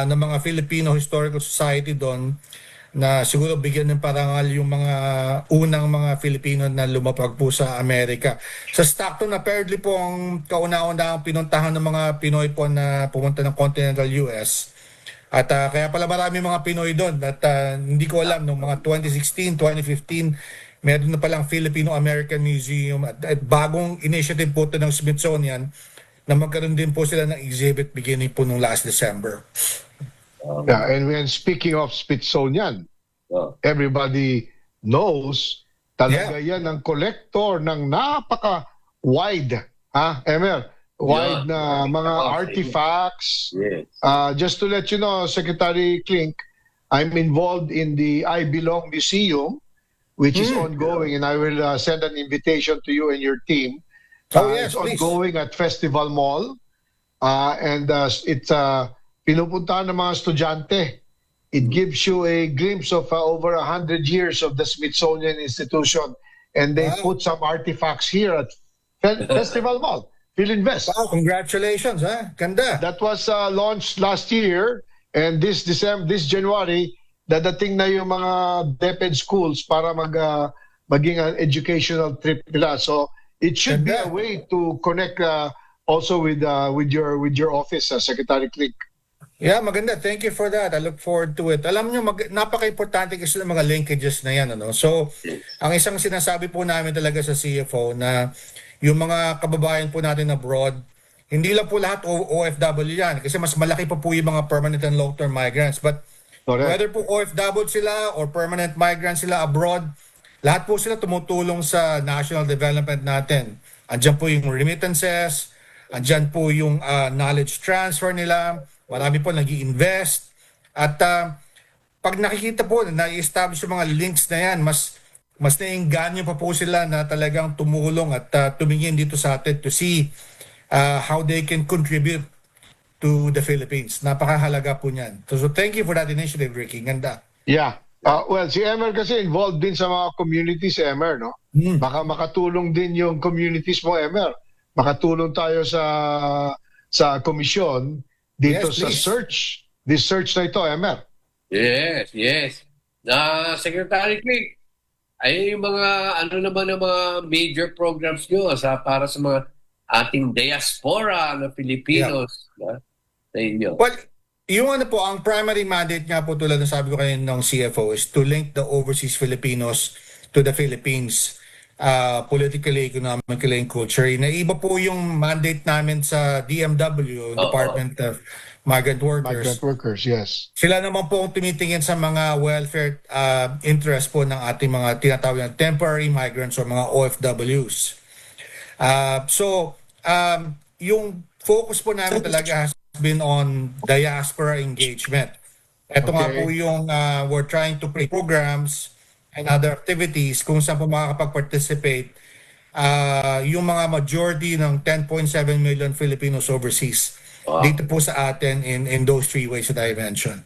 ng mga Filipino Historical Society doon na siguro bigyan ng parangal yung mga unang mga Filipino na lumapag po sa Amerika. Sa Stockton, apparently po ang kauna-unahang pinuntahan ng mga Pinoy po na pumunta ng continental US. At kaya pala marami mga Pinoy doon. At hindi ko alam, noong mga 2016, 2015, meron na palang Filipino-American Museum at bagong initiative po ito ng Smithsonian na magkaroon din po sila ng exhibit beginning po nung last December. Yeah, and when speaking of Smithsonian, everybody knows talaga yan ang collector ng napaka-wide, Emer, wide na mga artifacts. Just to let you know, Secretary Klink, I'm involved in the I Belong Museum, which is ongoing, and I will send an invitation to you and your team. It's ongoing at Festival Mall, and it's pinupuntahan ng mga estudyante. It gives you a glimpse of over 100 years of the Smithsonian Institution, and they put some artifacts here at Festival Mall, Philinvest. Wow, congratulations, ganda. That was launched last year, and this January, dadating na yung mga DepEd schools para maging an educational trip nila. So it should be a way to connect also with your office, Secretary Klink. Yeah, maganda. Thank you for that. I look forward to it. Alam nyo, napaka-importante kasi ng mga linkages na yan. Ano? So, ang isang sinasabi po namin talaga sa CFO na yung mga kababayan po natin abroad, hindi lang po lahat OFW yan. Kasi mas malaki pa po yung mga permanent and long-term migrants. But whether po OFW sila or permanent migrants sila abroad, lahat po sila tumutulong sa national development natin. Andyan po yung remittances, andyan po yung knowledge transfer nila, marami po nag-i-invest. At pag nakikita po na i-establish yung mga links na yan, mas naiinganyo pa po sila na talagang tumulong at tumingin dito sa atin to see how they can contribute to the Philippines. Napakahalaga po niyan. So thank you for that initiative, Ricky. Ganda. Yeah. Well, si Emer kasi involved din sa mga communities, Emer, no? Baka makatulong din yung communities mo, Emer. Makatulong tayo sa komisyon dito sa search. This search na ito, Emer. Yes. Secretary Klink, ay yung mga ano naman ang mga major programs nyo para sa mga ating diaspora na Filipinos sa inyo? Well, yung ano po, ang primary mandate nga po tulad ng sabi ko kayo ng CFO is to link the overseas Filipinos to the Philippines politically, economically, and culturally. Naiba po yung mandate namin sa DMW, Department of Migrant Workers. Migrant Workers, yes. Sila naman po ang tumitingin sa mga welfare interest po ng ating mga tinatawag na temporary migrants o mga OFWs. Yung focus po namin talaga has been on diaspora engagement. Ito nga po yung we're trying to create programs and other activities kung saan po makakapag-participate yung mga majority ng 10.7 million Filipinos overseas. Dito po sa atin in those three ways that I mentioned.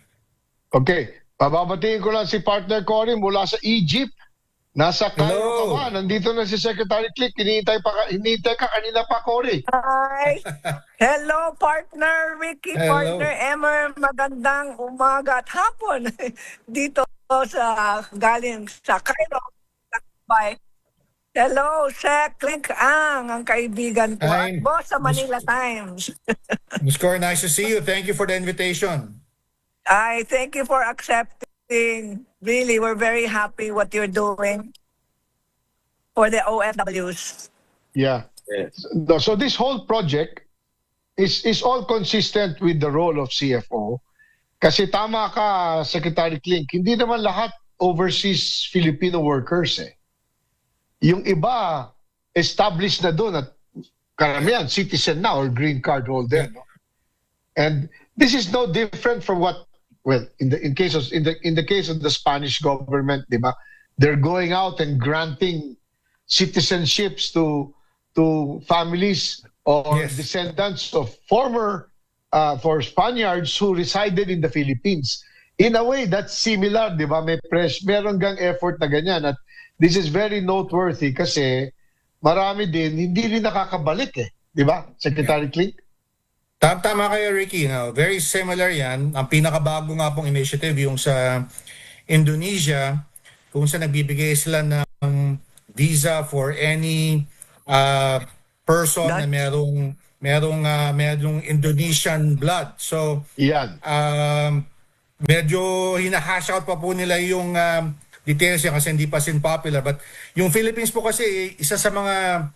Okay. Pababatiin ko lang si partner Cory mula sa Egypt. Nasa Cairo ka ba? Nandito na si Secretary Klink. Hinihintay ka kanina pa, Cory. Hi! Hello, partner Ricky, partner Emmer. Magandang umaga at hapon dito galing sa Cairo. Hello, Sec Klink ang kaibigan ko at boss sa Manila Times. Ms. Cory, nice to see you. Thank you for the invitation. I thank you for accepting. Really, we're very happy what you're doing for the OFWs. Yeah. So this whole project is all consistent with the role of CFO. Kasi tama ka, Secretary Klink, hindi naman lahat overseas Filipino workers eh. Yung iba, established na doon at karamihan, citizen na or green card holder. No? And this is no different from what well, in the case of the Spanish government, di ba, they're going out and granting citizenships to families or descendants of former for Spaniards who resided in the Philippines. In a way, that's similar, di ba? Meron gang effort na ganyan. At this is very noteworthy kasi marami din hindi rin nakakabalik eh. Di ba, Secretary Clink? Tama kayo, Ricky. No? Very similar yan. Ang pinakabago nga pong initiative yung sa Indonesia, kung saan nagbibigay sila ng visa for any person na merong Indonesian blood. So, yan. Medyo hina-hash out pa po nila yung details yan kasi hindi pa sin popular. But yung Philippines po kasi isa sa mga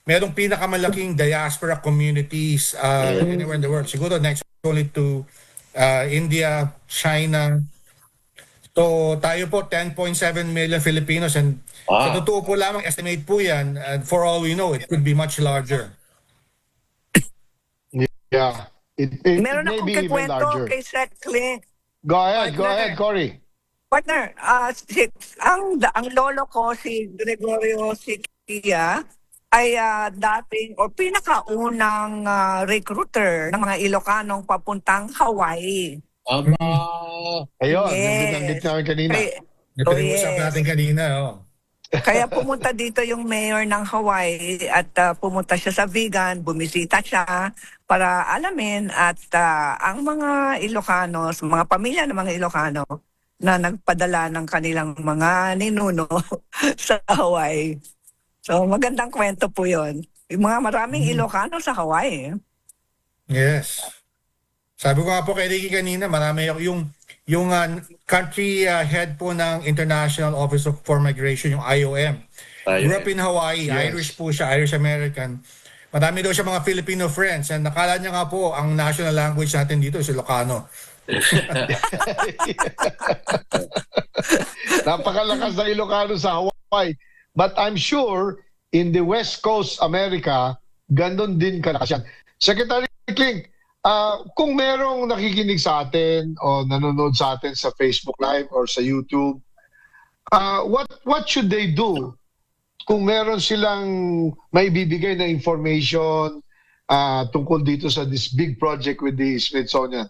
merong pinakamalaking diaspora communities anywhere in the world. Siguro next only to India, China. So tayo po 10.7 million Filipinos and sa totoo po lamang estimate po yan and for all we know it could be much larger. Yeah. It Meron may akong be even kikwento larger. kay Sec Clint. Go ahead, Cory. Partner, ang lolo ko, si Gregorio Siquia, ay dating o pinakaunang recruiter ng mga Ilocanong papuntang Hawaii. Ayun, binanggit namin kanina. Pinag-usap natin kanina. Kaya pumunta dito yung mayor ng Hawaii at pumunta siya sa Vigan, bumisita siya para alamin at ang mga Ilocanos, mga pamilya ng mga Ilocano na nagpadala ng kanilang mga ninuno sa Hawaii. So magandang kwento po yun. Yung mga maraming Ilocano sa Hawaii. Yes. Sabi ko nga po kay Ricky kanina, marami yung country head po ng International Office for Migration, yung IOM. Grew up in Hawaii, Yes. Irish po siya, Irish-American. Marami daw siya mga Filipino friends and nakala niya nga po ang national language natin dito is Ilocano. Napakalakas ng Ilocano sa Hawaii. But I'm sure in the West Coast America, ganun din kalakas yan. Secretary Clink, kung merong nakikinig sa atin o nanonood sa atin sa Facebook Live or sa YouTube, what should they do kung meron silang may bibigay na information tungkol dito sa this big project with the Smithsonian?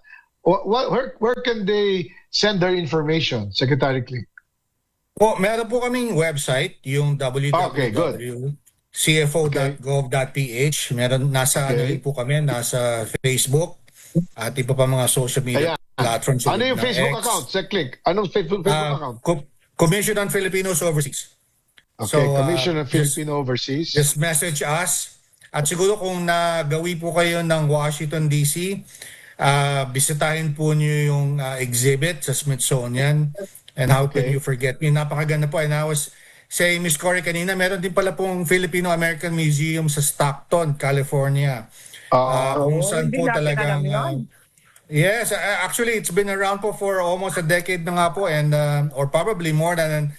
Where can they send their information, Secretary Clink? Meron po kaming website, yung www.cfo.gov.ph. Nasa po kami, nasa Facebook at iba pa mga social media platforms. Ano yung Facebook account, Sec Clink? Anong Facebook account? Commission on Filipinos Overseas. Okay, Commission on Filipino Overseas. Just message us. At siguro kung nagawi po kayo ng Washington, D.C., bisitahin po niyo yung exhibit sa Smithsonian. And how can you forget me? Napakaganda po. And I was saying, Miss Cory, kanina, meron din pala pong Filipino-American Museum sa Stockton, California. Kung saan po talagang... yes, actually, it's been around po for almost a decade na nga po. And, or probably more than...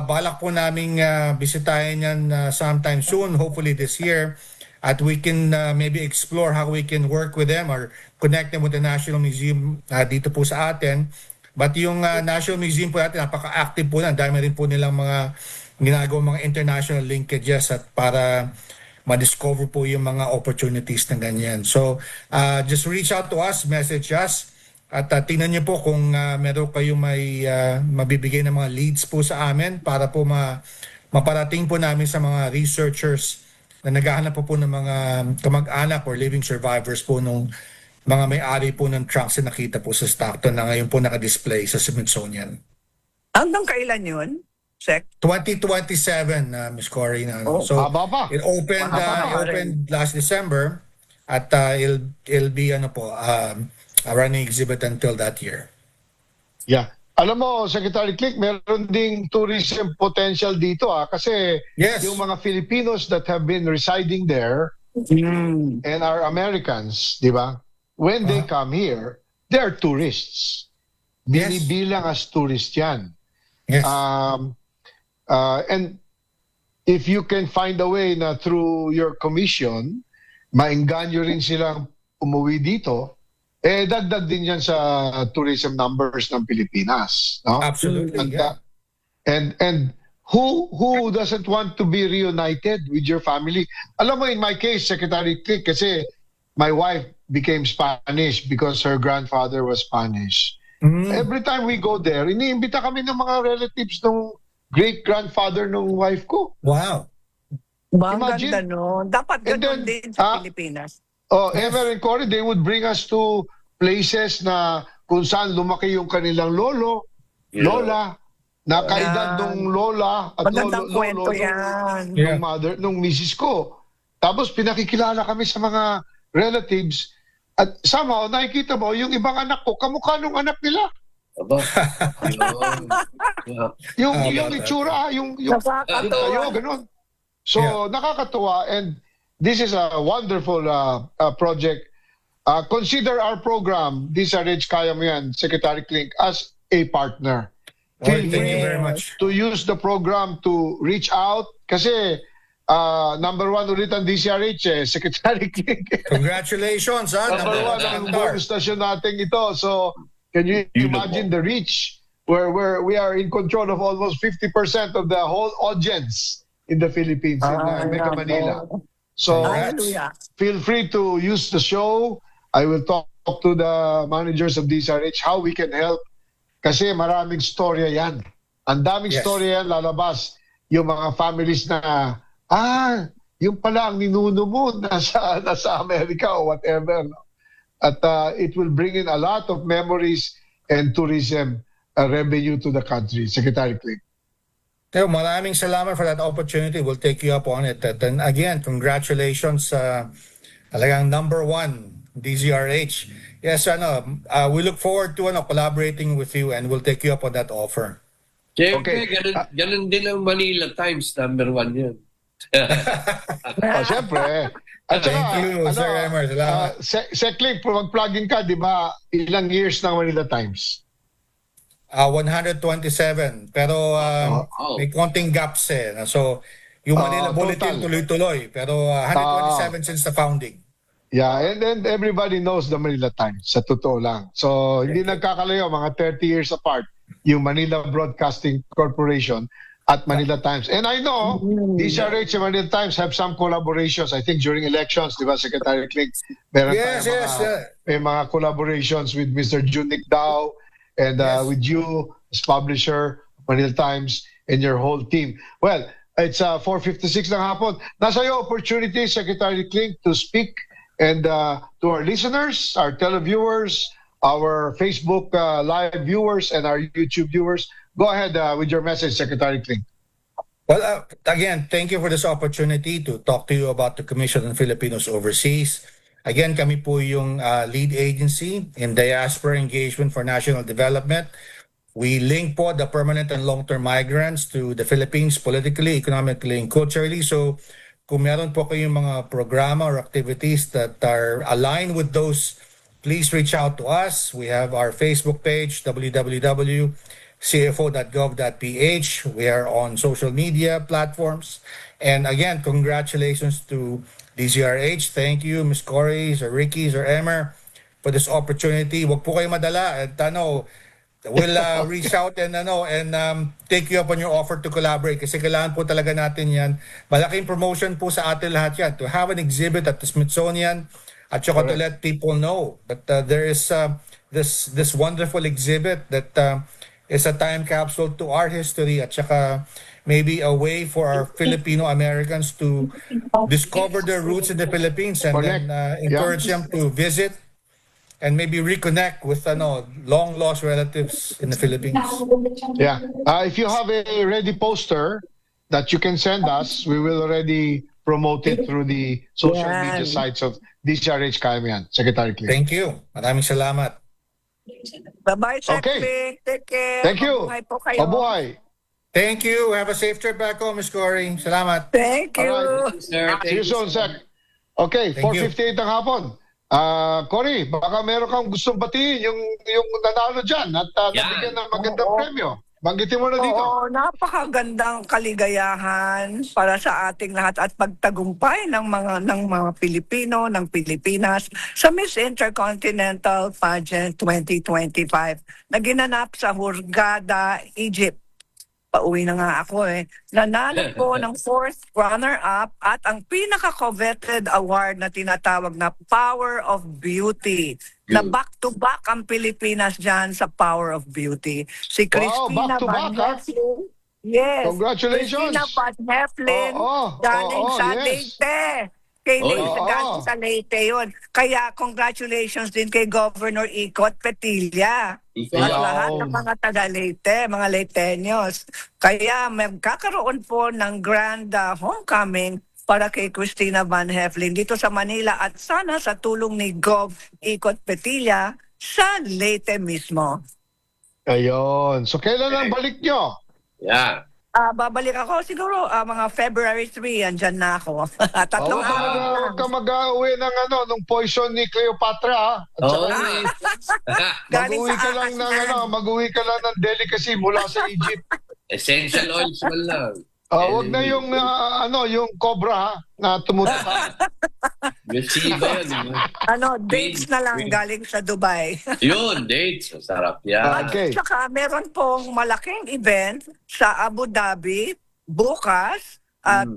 balak po naming bisitahin yan sometime soon, hopefully this year. At we can maybe explore how we can work with them or connect them with the National Museum dito po sa atin. But yung National Museum po natin, napaka-active po na. Dami rin po nilang mga ginagawa mga international linkages at para ma-discover po yung mga opportunities na ganyan. So, just reach out to us, message us. At tingnan niyo po kung meron kayong may mabibigay ng mga leads po sa amin para po maparating po namin sa mga researchers na naghahanap po ng mga kamag-anak or living survivors po nung mga may-ari po ng trunks na nakita po sa Stockton na ngayon po naka-display sa Smithsonian. Hanggang kailan yun, Sec? 2027, Ms. Cory. So, it opened last December at it'll be a running exhibit until that year. Yeah. Alam mo, Secretary Clink, meron ding tourism potential dito kasi yung mga Filipinos that have been residing there and are Americans, di ba? When they come here, they are tourists. Binibilang as tourist yan. Yes. And if you can find a way na through your commission, maengganyo rin silang umuwi dito, dagdag din yan sa tourism numbers ng Pilipinas. No? Absolutely, yeah. And who doesn't want to be reunited with your family? Alam mo, in my case, Secretary Click, kasi my wife became Spanish because her grandfather was Spanish. Every time we go there, iniimbita kami ng mga relatives ng great-grandfather ng wife ko. Wow. Ang ganda nun. Dapat ganun din sa Pilipinas. Ever and Cory, they would bring us to places na kung saan lumaki yung kanilang lolo, lola, na kaedad nung lola at magandang kwento yan. Nung mother, nung misis ko. Tapos pinakikilala kami sa mga relatives at somehow nakikita mo yung ibang anak ko, kamukha nung anak nila. yung itsura, yung tayo, ganun. So, nakakatuwa, and this is a wonderful project. Consider our program, DZRH Kaya Mo Yan, Secretary Clink, as a partner. Thank you very much. To use the program to reach out, kasi number 1 ulit ang DZRH, Secretary Clink. Congratulations, Number 1 ang buong stasyon natin ito. So, can you imagine the reach where we are in control of almost 50% of the whole audience in the Philippines, in Mega Manila. So, feel free to use the show. I will talk to the managers of DZRH how we can help. Kasi maraming storya yan. Ang daming storya yan lalabas. Yung mga families na, yung pala ang ninuno mo nasa America or whatever. No? At it will bring in a lot of memories and tourism revenue to the country. Secretary Clink. Maraming salamat for that opportunity. We'll take you up on it. And again, congratulations talagang number 1, DZRH. Yes, we look forward to collaborating with you and we'll take you up on that offer. Siyempre, ganun din ang Manila Times, number 1 yun. Siyempre. Thank you, Sir Emer. Salamat. Seclink, mag-plugging ka, di ba? Ilang years ng Manila Times? 127. Pero may konting gaps So, yung Manila Bulletin tuloy-tuloy. Pero 127 since the founding. Yeah, and everybody knows the Manila Times, sa totoo lang. So, hindi nagkakalayo, mga 30 years apart, yung Manila Broadcasting Corporation at Manila Times. And I know, DZRH and Manila Times have some collaborations. I think during elections, di ba, Secretary Clink, meron may mga collaborations with Mr. Junik Dao, and with you as publisher of Manila Times and your whole team. Well, it's 4:56 ng hapon. Nasa iyo opportunity, Secretary Clink, to speak and to our listeners, our televiewers, our Facebook live viewers, and our YouTube viewers. Go ahead with your message, Secretary Clink. Well, again, thank you for this opportunity to talk to you about the Commission on Filipinos Overseas. Again, kami po yung lead agency in diaspora engagement for national development. We link po the permanent and long-term migrants to the Philippines politically, economically, and culturally. So, kung meron po kayong mga programa or activities that are aligned with those, please reach out to us. We have our Facebook page, www.cfo.gov.ph. We are on social media platforms. And again, congratulations to DZRH. Thank you, Ms. Cory, Sir Ricky, Sir Emer, for this opportunity. Huwag po kayo madala. At we'll reach out and take you up on your offer to collaborate kasi kailangan po talaga natin yan. Malaking promotion po sa atin lahat yan to have an exhibit at the Smithsonian at saka to let people know that there is this wonderful exhibit that is a time capsule to our history at saka maybe a way for our Filipino Americans to discover their roots in the Philippines and then encourage them to visit and maybe reconnect with long lost relatives in the Philippines. Yeah. If you have a ready poster that you can send us, we will already promote it through the social media sites of DZRH Kaya Mo Yan, Secretary Clink. Thank you. Maraming salamat. Bye-bye, Okay. Take care. Thank you. Mabuhay po kayo. Mabuhay. Thank you. Have a safe trip back home, Ms. Cory. Salamat. Thank you. Alright. See you soon, Sec. Okay, 4:58 ng hapon. Cory, baka meron kang gustong batiin yung nanalo dyan at nabigyan ng magandang premyo. Banggitin mo na dito. Oo, napakagandang kaligayahan para sa ating lahat at pagtagumpay ng mga Pilipino, ng Pilipinas sa Miss Intercontinental Pageant 2025 na ginanap sa Hurghada, Egypt. Pauwi na nga ako Nanalo po ng 4th runner-up at ang pinaka-coveted award na tinatawag na Power of Beauty. Na back-to-back ang Pilipinas dyan sa Power of Beauty. Si Christina Van Heflin. Yes. Congratulations. Christina Van Heflin. Galing sa Leyte. Galing sa Leyte yun. Kaya congratulations din kay Governor Ikot Petilla. At lahat ng mga taga-Leyte, mga Leyteños. Kaya magkakaroon po ng grand homecoming para kay Christina Van Heflin dito sa Manila at sana sa tulong ni Gov. Ikot Petilla sa Leyte mismo. Ayun. So, kailan ang balik nyo? Yeah. Babalik ako siguro mga February 3, andyan na ako. Tatlong araw na. Huwag ka mag-uwi ng nung poison ni Cleopatra. Mag-uwi ka lang ng delicacy mula sa Egypt. Essential oils man lang. Huwag na yung yung cobra na tumutuka. Yung siba yun. Dates na lang galing sa Dubai. Yun, dates. Masarap yan. At saka meron pong malaking event sa Abu Dhabi bukas. At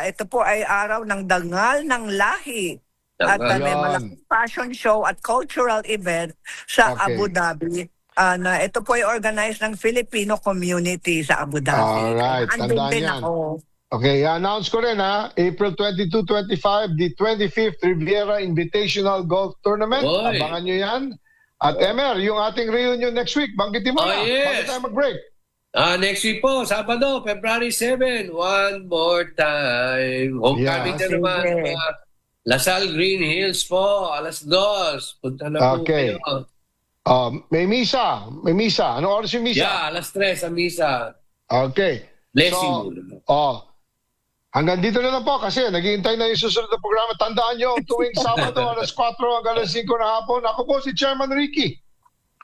ito po ay araw ng Dangal ng Lahi. At may malaking fashion show at cultural event sa Abu Dhabi. Na ito po ay organized ng Filipino community sa Abu Dhabi. Alright, tandaan yan. Okay, i-announce ko rin April 22-25, the 25th Riviera Invitational Golf Tournament. Abangan nyo yan. At Emer, yung ating reunion next week, banggitin mo na. Bago tayo mag-break. Next week po, Sabado, February 7, one more time. Homecoming na naman. Lasal Green Hills po, alas 2. Punta na po kayo. May misa. Anong oras yung misa? Yeah, alas 3 ang misa. Okay. Blessing. Hanggang dito na lang po kasi naghihintay na yung susunod na programa. Tandaan nyo, tuwing Sabado, alas 4 hanggang alas 5 na hapon. Ako po si Chairman Ricky.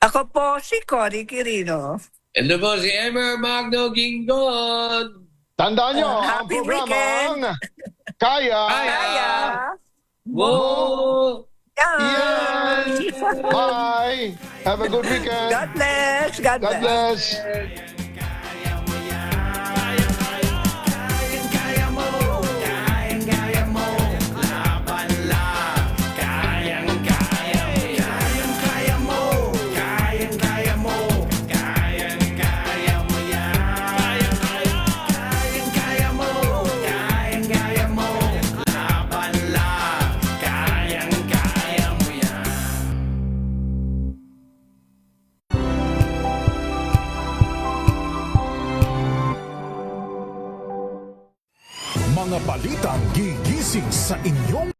Ako po si Cory Quirino. And po si Emer Magno Gingon. Tandaan nyo, ang programang Kaya. Whoa! Yan! Bye! Have a good weekend! God bless! God bless! Mga balitang gigising sa inyong